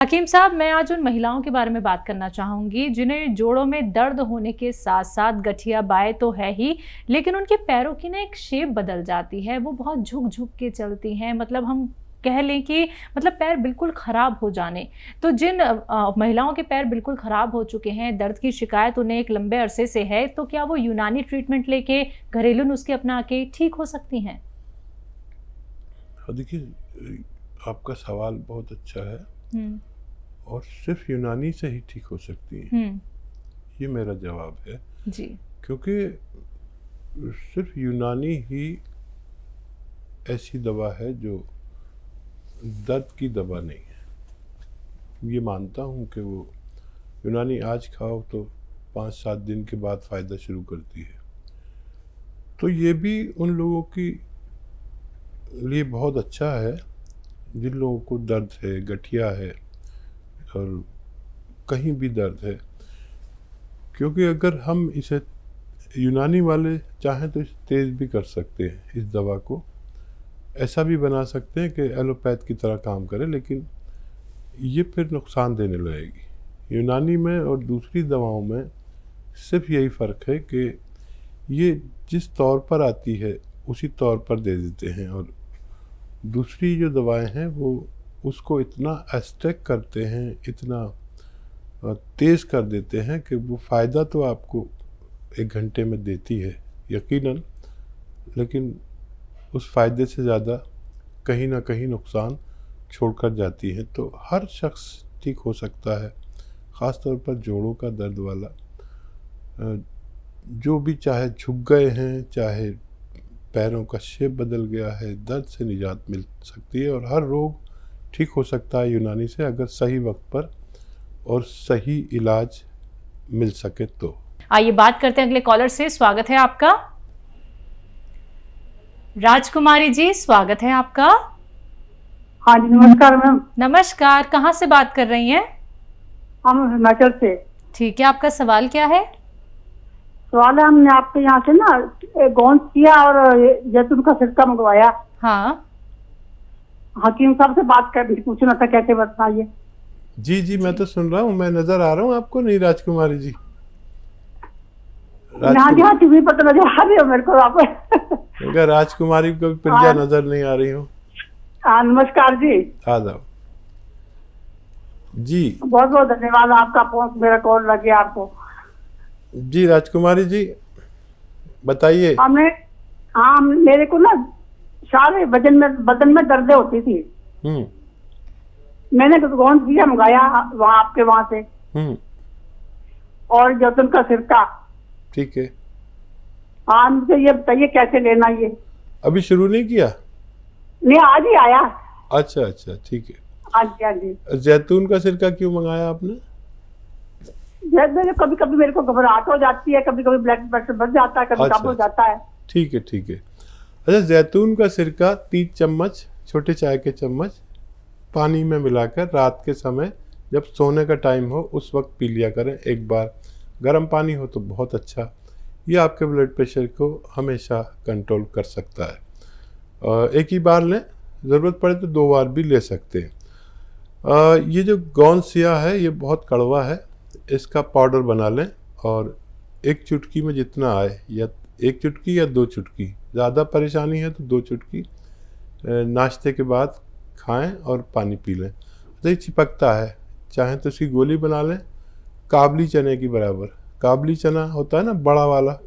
हकीम साहब, मैं आज उन महिलाओं के बारे में बात करना चाहूंगी जिन्हें जोड़ों में दर्द होने के साथ साथ गठिया बाएं तो है ही, लेकिन उनके पैरों की ना एक शेप बदल जाती है। वो बहुत झुक झुक के चलती हैं, मतलब हम कह लें कि मतलब पैर बिल्कुल खराब हो जाने। तो जिन महिलाओं के पैर बिल्कुल खराब हो चुके हैं, दर्द की शिकायत उन्हें एक लंबे अरसे से है, तो क्या वो यूनानी ट्रीटमेंट लेके घरेलू नुस्खे अपना के ठीक हो सकती हैं? देखिए, आपका सवाल बहुत अच्छा है और सिर्फ यूनानी से ही ठीक हो सकती है, ये मेरा जवाब है जी। क्योंकि सिर्फ यूनानी ही ऐसी दवा है जो दर्द की दवा नहीं है। ये मानता हूँ कि वो यूनानी आज खाओ तो 5-7 दिन के बाद फ़ायदा शुरू करती है। तो ये भी उन लोगों की लिए बहुत अच्छा है जिन लोगों को दर्द है, गठिया है और कहीं भी दर्द है, क्योंकि अगर हम इसे यूनानी वाले चाहें तो इसे तेज़ भी कर सकते हैं। इस दवा को ऐसा भी बना सकते हैं कि एलोपैथ की तरह काम करे, लेकिन ये फिर नुकसान देने लगेगी। यूनानी में और दूसरी दवाओं में सिर्फ यही फ़र्क है कि ये जिस तौर पर आती है उसी तौर पर दे देते हैं, और दूसरी जो दवाएं हैं वो उसको इतना एस्टेक करते हैं, इतना तेज़ कर देते हैं कि वो फ़ायदा तो आपको 1 घंटे में देती है यकीनन, लेकिन उस फ़ायदे से ज़्यादा कहीं ना कहीं नुकसान छोड़कर जाती है। तो हर शख्स ठीक हो सकता है, ख़ास तौर पर जोड़ों का दर्द वाला। जो भी चाहे झुक गए हैं, चाहे पैरों का शेप बदल गया है, दर्द से निजात मिल सकती है और हर रोग ठीक हो सकता है यूनानी से, अगर सही वक्त पर और सही इलाज मिल सके तो। आइए बात करते हैं अगले कॉलर से। स्वागत है आपका। राजकुमारी जी, स्वागत है आपका। हाँ जी, नमस्कार मैम। नमस्कार, कहाँ से बात कर रही हैं? हम हिमाचल से। ठीक है, आपका सवाल क्या है? सवाल है, हमने आपके यहाँ से ना गोंद किया और जैतून का सिरका मंगवाया। हाँ, हकीम साहब से बात कर पूछना था, कैसे बताइए। जी जी, मैं तो सुन रहा हूँ, मैं नज़र आ रहा हूँ आपको नहीं राजकुमारी जी? हाँ जी, हाँ जी, पता नजर आ रही हो मेरे को आप। अगर राजकुमारी को प्रिया नजर नहीं आ रही हो? हाँ, नमस्कार जी। आदाब जी। बहुत बहुत धन्यवाद, आपका फोन मेरा कॉल लग गया आपको। जी राजकुमारी जी, बताइए। हाँ, मेरे को ना सारे बदन में दर्द होती थी। मैंने गोंद किया मंगाया वहाँ आपके वहाँ से, और जैतून का सिरका। ठीक है। हाँ, मुझे ये बताइए कैसे लेना ये। अभी शुरू नहीं किया? नहीं, आज ही आया। अच्छा अच्छा, ठीक है। हाँ जी, हाँ जी। जैतून का सिरका क्यों मंगाया आपने? कभी कभी मेरे को घबराहट हो जाती है, कभी कभी ब्लड प्रेशर बढ़ जाता है, कभी कम हो जाता है। ठीक है ठीक है। अच्छा, जैतून का सिरका 3 चम्मच, छोटे चाय के चम्मच पानी में मिलाकर रात के समय जब सोने का टाइम हो उस वक्त पी लिया करें एक बार। गर्म पानी हो तो बहुत अच्छा, ये आपके ब्लड प्रेशर को हमेशा कंट्रोल कर सकता है। एक ही बार लें, ज़रूरत पड़े तो 2 बार भी ले सकते हैं। ये जो गोंद सिया है ये बहुत कड़वा है, इसका पाउडर बना लें और 1 चुटकी में जितना आए, या 1 चुटकी या 2 चुटकी, ज़्यादा परेशानी है तो 2 चुटकी नाश्ते के बाद खाएं और पानी पी लें। तो ये चिपकता है, चाहें तो इसकी गोली बना लें, काबली चने की बराबर। काबली चना होता है ना बड़ा वाला,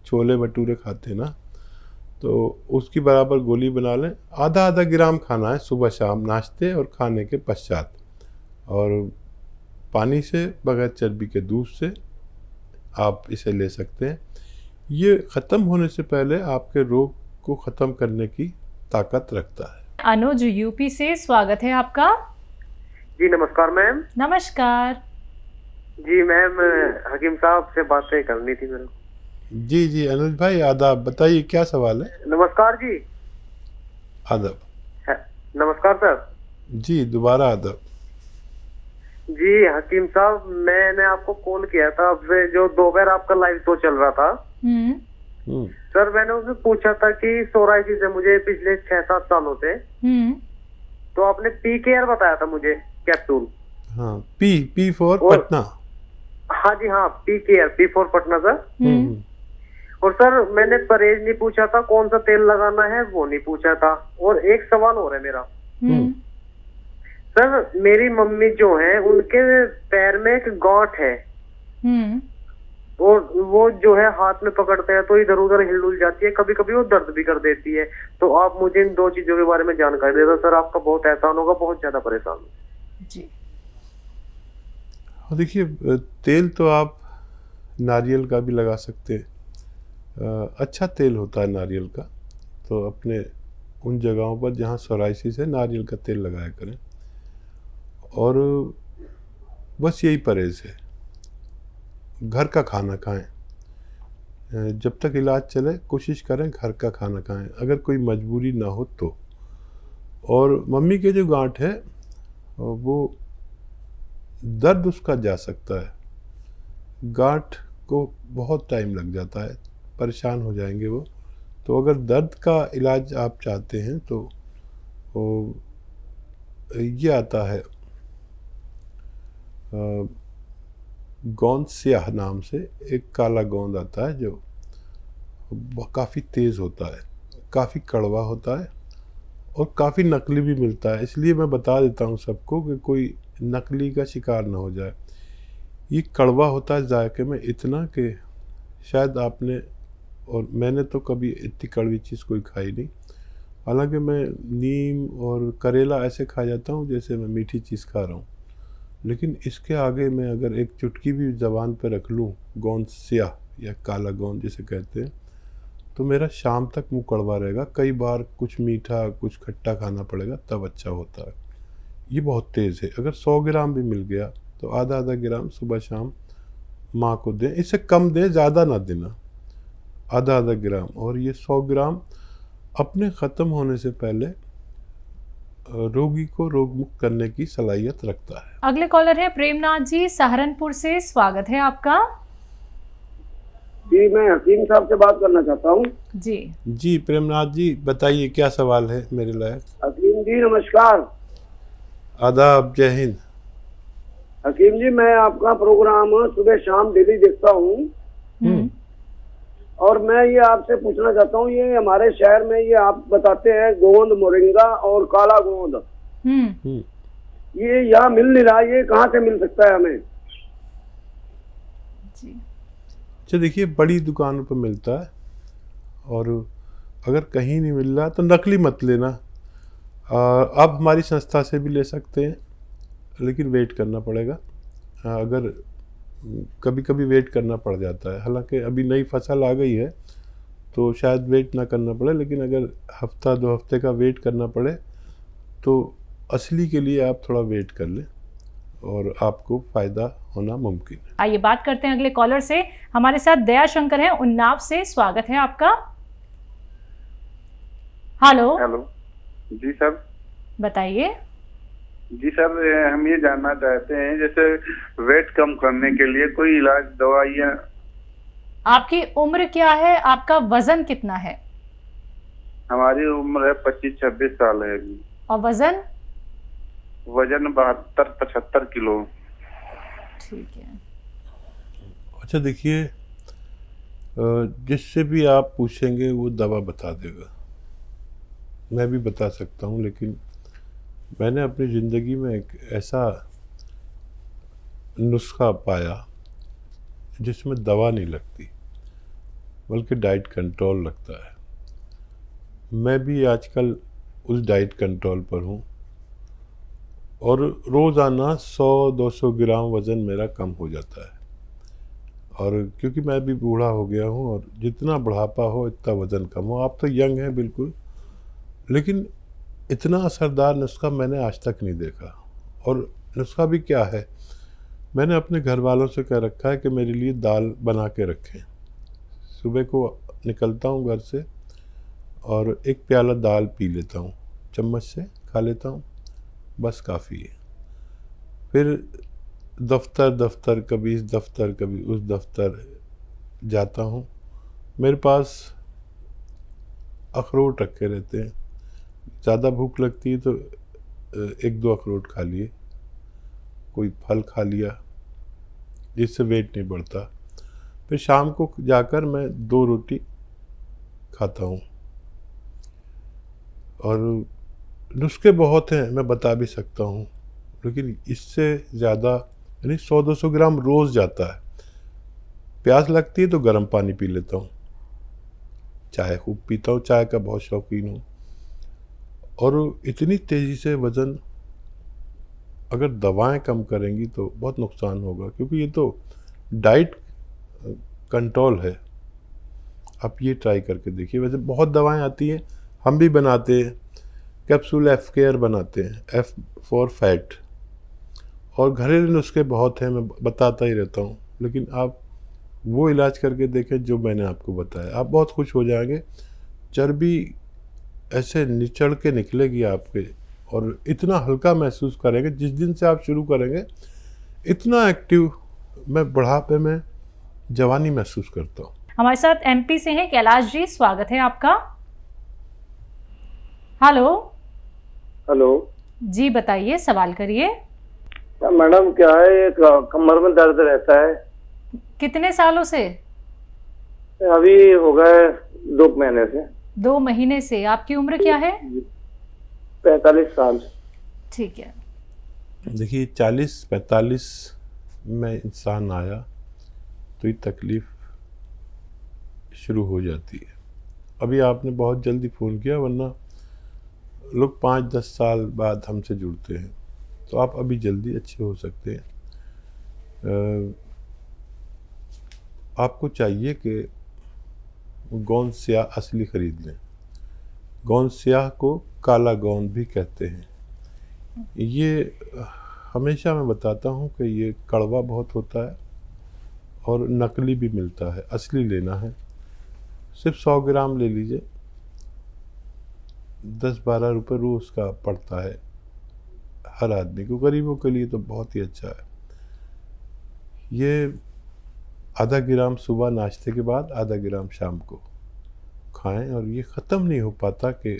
छोले भटूरे खाते हैं ना, तो उसकी बराबर गोली बना लें। आधा ग्राम खाना है सुबह शाम नाश्ते और खाने के पश्चात, और पानी से बगैर चर्बी के दूध से आप इसे ले सकते हैं। ये ख़त्म होने से पहले आपके रोग को ख़त्म करने की ताकत रखता है। अनुज यूपी से, स्वागत है आपका। जी नमस्कार मैम। नमस्कार जी मैम, हकीम साहब से बातें करनी थी मेरे को। जी जी अनुज भाई, आदाब, बताइए क्या सवाल है? नमस्कार जी। आदाब। नमस्कार सर। जी दोबारा आदाब। जी हकीम साहब, मैंने आपको कॉल किया था अब से जो दोपहर आपका लाइव शो चल रहा था। सर मैंने उससे पूछा था कि सोराइसिस है मुझे पिछले 6-7 सालों से, तो आपने पी केयर बताया था मुझे कैप्सूल। हाँ, पी फॉर और- पटना। हाँ जी हाँ, पी फॉर पटना सर। हम्म। और सर मैंने परहेज नहीं पूछा था, कौन सा तेल लगाना है वो नहीं पूछा था। और एक सवाल और है मेरा हम्म। सर, मेरी मम्मी जो है उनके पैर में एक गांठ है, हम्म। और वो जो है हाथ में पकड़ते हैं तो इधर उधर हिल डुल जाती है, कभी कभी वो दर्द भी कर देती है। तो आप मुझे इन दो चीजों के बारे में जानकारी दे दो सर, आपका बहुत एहसान होगा, बहुत ज्यादा परेशान हूँ। जी। और देखिए, तेल तो आप नारियल का भी लगा सकते हैं। अच्छा तेल होता है नारियल का, तो अपने उन जगहों पर जहाँ सोराइसिस है नारियल का तेल लगाया करें। और बस यही परहेज है, घर का खाना खाएं। जब तक इलाज चले कोशिश करें घर का खाना खाएं, अगर कोई मजबूरी ना हो तो। और मम्मी के जो गांठ है वो दर्द उसका जा सकता है, गांठ को बहुत टाइम लग जाता है, परेशान हो जाएंगे वो। तो अगर दर्द का इलाज आप चाहते हैं तो वो ये आता है गोंद स्याह नाम से, एक काला गोंद आता है जो काफ़ी तेज़ होता है, काफ़ी कड़वा होता है और काफ़ी नकली भी मिलता है। इसलिए मैं बता देता हूँ सबको कि कोई नकली का शिकार ना हो जाए। ये कड़वा होता है जायके में इतना कि शायद आपने और मैंने तो कभी इतनी कड़वी चीज़ कोई खाई नहीं। हालांकि मैं नीम और करेला ऐसे खा जाता हूँ जैसे मैं मीठी चीज़ खा रहा हूँ, लेकिन इसके आगे मैं अगर एक चुटकी भी ज़बान पर रख लूँ गोंद स्याह या काला गोंद जिसे कहते हैं, तो मेरा शाम तक मुंह कड़वा रहेगा। कई बार कुछ मीठा कुछ खट्टा खाना पड़ेगा तब अच्छा होता है। ये बहुत तेज़ है। अगर 100 ग्राम भी मिल गया तो आधा आधा ग्राम सुबह शाम माँ को दें, इससे कम दें, ज़्यादा ना देना, आधा आधा ग्राम। और ये 100 ग्राम अपने ख़त्म होने से पहले रोगी को रोग मुक्त करने की सलाहियत रखता है। अगले कॉलर है प्रेमनाथ जी सहारनपुर से, स्वागत है आपका। जी, मैं हकीम साहब से बात करना चाहता हूँ। जी प्रेमनाथ जी बताइए क्या सवाल है मेरे लायक। हकीम जी नमस्कार। आदाब, जय हिंद। हकीम जी, मैं आपका प्रोग्राम सुबह शाम डेली देखता हूँ और मैं ये आपसे पूछना चाहता हूँ, ये हमारे शहर में ये आप बताते हैं गोंद मोरिंगा और काला गोंद, ये यहाँ मिल नहीं रहा, ये कहाँ से मिल सकता है हमें? जी। अच्छा देखिए, बड़ी दुकानों पर मिलता है, और अगर कहीं नहीं मिल रहा तो नकली मत लेना। आप हमारी संस्था से भी ले सकते हैं, लेकिन वेट करना पड़ेगा। अगर कभी कभी वेट करना पड़ जाता है, हालांकि अभी नई फसल आ गई है तो शायद वेट ना करना पड़े, लेकिन अगर हफ्ता 2 हफ्ते का वेट करना पड़े तो असली के लिए आप थोड़ा वेट कर लें और आपको फ़ायदा होना मुमकिन है। आइए बात करते हैं अगले कॉलर से। हमारे साथ दया शंकर हैं उन्नाव से, स्वागत है आपका। हेलो। जी सर बताइए। जी सर, हम ये जानना चाहते हैं जैसे वेट कम करने के लिए कोई इलाज दवाइयाँ। आपकी उम्र क्या है, आपका वजन कितना है? हमारी उम्र है 25-26 साल है अभी। और वजन? वजन 72-75 किलो। ठीक है। अच्छा देखिए, जिससे भी आप पूछेंगे वो दवा बता देगा। मैं भी बता सकता हूँ, लेकिन मैंने अपनी ज़िंदगी में एक ऐसा नुस्खा पाया जिसमें दवा नहीं लगती बल्कि डाइट कंट्रोल लगता है। मैं भी आजकल उस डाइट कंट्रोल पर हूँ और रोज़ाना 100-200 ग्राम वज़न मेरा कम हो जाता है। और क्योंकि मैं भी बूढ़ा हो गया हूँ और जितना बुढ़ापा हो इतना वज़न कम हो। आप तो यंग हैं बिल्कुल, लेकिन इतना असरदार नुस्खा मैंने आज तक नहीं देखा। और नुस्खा भी क्या है, मैंने अपने घर वालों से कह रखा है कि मेरे लिए दाल बना के रखें। सुबह को निकलता हूँ घर से और एक प्याला दाल पी लेता हूँ, चम्मच से खा लेता हूँ, बस काफ़ी है। फिर दफ्तर कभी इस दफ्तर कभी उस दफ्तर जाता हूँ। मेरे पास अखरोट रखे रहते हैं, ज़्यादा भूख लगती है तो 1-2 अखरोट खा लिए। कोई फल खा लिया, जिससे वेट नहीं बढ़ता। फिर शाम को जाकर मैं 2 रोटी खाता हूँ। और नुस्खे बहुत हैं, मैं बता भी सकता हूँ, लेकिन इससे ज़्यादा यानी 100-200 ग्राम रोज़ जाता है। प्यास लगती है तो गर्म पानी पी लेता हूँ, चाय खूब पीता हूँ, चाय का बहुत शौकीन हूँ। और इतनी तेज़ी से वज़न अगर दवाएं कम करेंगी तो बहुत नुकसान होगा, क्योंकि ये तो डाइट कंट्रोल है। आप ये ट्राई करके देखिए। वैसे बहुत दवाएं आती हैं, हम भी बनाते हैं, कैप्सूल एफ केयर बनाते हैं, एफ फॉर फैट, और घरेलू नुस्खे बहुत हैं, मैं बताता ही रहता हूँ। लेकिन आप वो इलाज करके देखें जो मैंने आपको बताया, आप बहुत खुश हो जाएंगे। चर्बी ऐसे निचड़ के निकलेगी आपके, और इतना हल्का महसूस करेंगे। जिस दिन से आप शुरू करेंगे, इतना एक्टिव मैं बुढ़ापे में जवानी महसूस करता हूँ। हमारे साथ एमपी से हैं कैलाश जी, स्वागत है आपका। हेलो। हेलो जी बताइए, सवाल करिए। मैडम, क्या है ये कमर में दर्द रहता है? कितने सालों से? अभी हो गए 2 महीने से। 2 महीने से। आपकी उम्र क्या है? 45 साल। ठीक है। देखिए 40-45 में इंसान आया तो ये तकलीफ शुरू हो जाती है। अभी आपने बहुत जल्दी फ़ोन किया, वरना लोग 5-10 साल बाद हमसे जुड़ते हैं, तो आप अभी जल्दी अच्छे हो सकते हैं। आपको चाहिए कि गोंद स्याह असली ख़रीद लें। गोंद स्याह को काला गोंद भी कहते हैं। ये हमेशा मैं बताता हूँ कि ये कड़वा बहुत होता है और नकली भी मिलता है। असली लेना है, सिर्फ 100 ग्राम ले लीजिए, 10-12 रुपये रोज़ का पड़ता है हर आदमी को। गरीबों के लिए तो बहुत ही अच्छा है। ये आधा ग्राम सुबह नाश्ते के बाद, आधा ग्राम शाम को खाएं, और ये ख़त्म नहीं हो पाता कि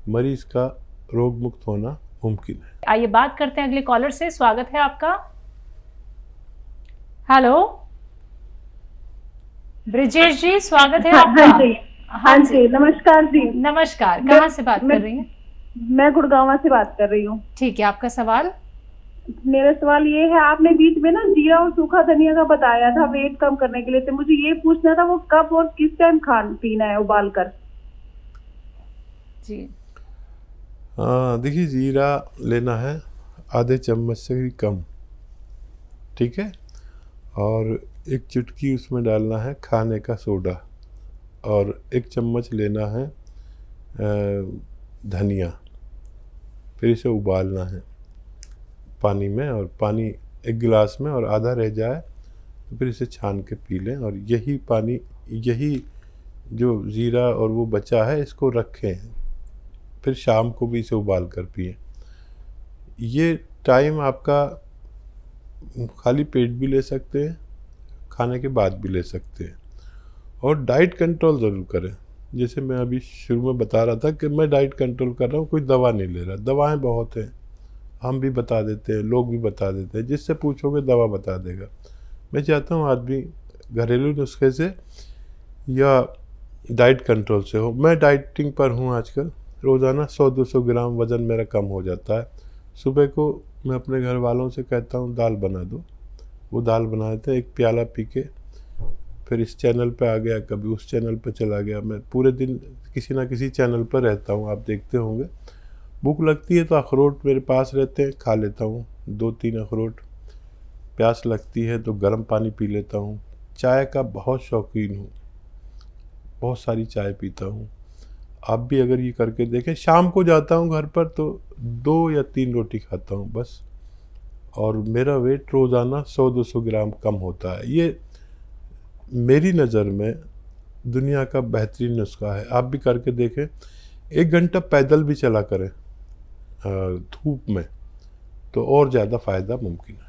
मरीज़ का रोग मुक्त होना मुमकिन है। आइए बात करते हैं अगले कॉलर से। स्वागत है आपका। हेलो ब्रिजेश जी, स्वागत है आपका। हाँ जी, नमस्कार जी। नमस्कार, कहाँ से बात कर रही हैं? मैं गुड़गांव से बात कर रही हूँ। ठीक है, आपका सवाल? मेरा सवाल ये है, आपने बीच में ना जीरा और सूखा धनिया का बताया था वेट कम करने के लिए, तो मुझे ये पूछना था वो कब और किस टाइम खान पीना है उबाल कर? जी हाँ, देखिए जीरा लेना है आधे चम्मच से भी कम, ठीक है, और 1 चुटकी उसमें डालना है खाने का सोडा, और 1 चम्मच लेना है धनिया। फिर इसे उबालना है पानी में, और पानी 1 गिलास में और आधा रह जाए तो फिर इसे छान के पी लें। और यही पानी, यही जो जीरा और वो बचा है, इसको रखें, फिर शाम को भी इसे उबाल कर पिए। ये टाइम आपका खाली पेट भी ले सकते हैं, खाने के बाद भी ले सकते हैं। और डाइट कंट्रोल ज़रूर करें। जैसे मैं अभी शुरू में बता रहा था कि मैं डाइट कंट्रोल कर रहा हूँ, कोई दवा नहीं ले रहा। दवाएं बहुत हैं, हम भी बता देते हैं, लोग भी बता देते हैं, जिससे पूछोगे दवा बता देगा। मैं चाहता हूँ आदमी घरेलू नुस्खे से या डाइट कंट्रोल से हो। मैं डाइटिंग पर हूँ आजकल। रोज़ाना 100-200 ग्राम वज़न मेरा कम हो जाता है। सुबह को मैं अपने घर वालों से कहता हूँ दाल बना दो, वो दाल बना देते हैं, 1 प्याला पी के फिर इस चैनल पे आ गया, कभी उस चैनल पे चला गया। मैं पूरे दिन किसी ना किसी चैनल पर रहता हूँ, आप देखते होंगे। भूख लगती है तो अखरोट मेरे पास रहते हैं, खा लेता हूँ 2-3 अखरोट। प्यास लगती है तो गर्म पानी पी लेता हूँ। चाय का बहुत शौकीन हूँ, बहुत सारी चाय पीता हूँ। आप भी अगर ये करके देखें। शाम को जाता हूँ घर पर तो 2 या 3 रोटी खाता हूँ बस, और मेरा वेट रोज़ाना 100-200 ग्राम कम होता है। ये मेरी नज़र में दुनिया का बेहतरीन नुस्खा है। आप भी करके देखें। 1 घंटा पैदल भी चला करें धूप में, तो और ज़्यादा फ़ायदा मुमकिन है।